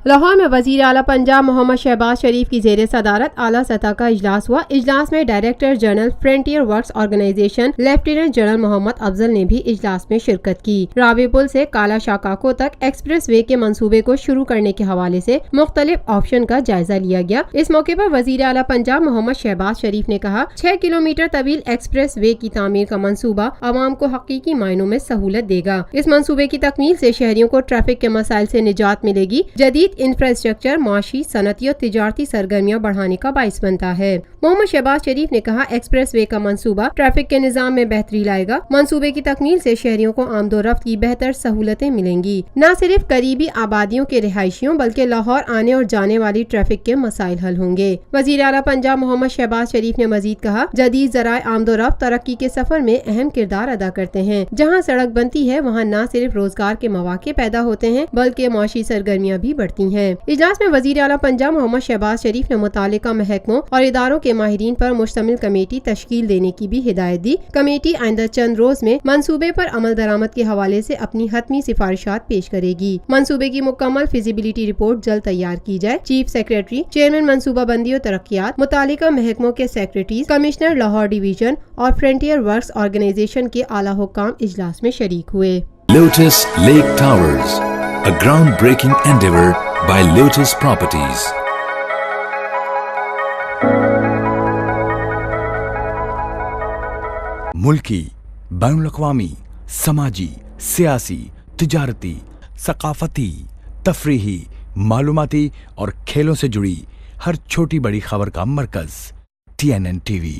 لاہور میں وزیر اعلیٰ پنجاب محمد شہباز شریف کی زیر صدارت اعلیٰ سطح کا اجلاس ہوا۔ اجلاس میں director general frontier works organisation lieutenant general Muhammad Afzal نے بھی اجلاس میں شرکت کی۔ راوی پل سے کالا شاکاکو تک ایکسپریس وے کے منصوبے کو شروع کرنے کے حوالے سے مختلف آپشن کا جائزہ لیا گیا۔ اس موقع پر وزیر اعلیٰ پنجاب محمد شہباز شریف نے کہا 6 کلومیٹر طویل ایکسپریس وے کی تعمیر کا منصوبہ عوام کو حقیقی معنوں میں سہولت دے گا۔ اس منصوبے کی تکمیل سے شہریوں کو ٹریفک کے مسائل سے نجات ملے گی۔ جدید انفراسٹرکچر معاشی، صنعتی اور تجارتی سرگرمیاں بڑھانے کا باعث بنتا ہے۔ محمد شہباز شریف نے کہا ایکسپریس وے کا منصوبہ ٹریفک کے نظام میں بہتری لائے گا۔ منصوبے کی تکمیل سے شہریوں کو آمد و رفت کی بہتر سہولتیں ملیں گی۔ نہ صرف قریبی آبادیوں کے رہائشیوں بلکہ لاہور آنے اور جانے والی ٹریفک کے مسائل حل ہوں گے۔ وزیر اعلیٰ پنجاب محمد شہباز شریف نے مزید کہا جدید ذرائع آمد و رفت ترقی کے سفر میں اہم کردار ادا کرتے ہیں۔ جہاں سڑک بنتی ہے وہاں نہ صرف روزگار کے مواقع پیدا ہوتے ہیں بلکہ معاشی سرگرمیاں بھی بڑھتی ہیں۔ اجلاس میں وزیر اعلیٰ پنجاب محمد شہباز شریف نے متعلقہ محکموں اور اداروں کے ماہرین پر مشتمل کمیٹی تشکیل دینے کی بھی ہدایت دی۔ کمیٹی آئندہ چند روز میں منصوبے پر عمل درآمد کے حوالے سے اپنی حتمی سفارشات پیش کرے گی۔ منصوبے کی مکمل فیزیبلٹی رپورٹ جلد تیار کی جائے۔ چیف سیکریٹری، چیئرمین منصوبہ بندی و ترقیات، متعلقہ محکموں کے سیکریٹریز، کمشنر لاہور ڈویژن اور فرنٹیئر ورکس آرگنائزیشن کے اعلیٰ حکام اجلاس میں شریک ہوئے۔ Lotus Lake Towers, a groundbreaking endeavor by Lotus Properties. ملکی، بین الاقوامی، سماجی، سیاسی، تجارتی، ثقافتی، تفریحی، معلوماتی اور کھیلوں سے جڑی ہر چھوٹی بڑی خبر کا مرکز TNN TV۔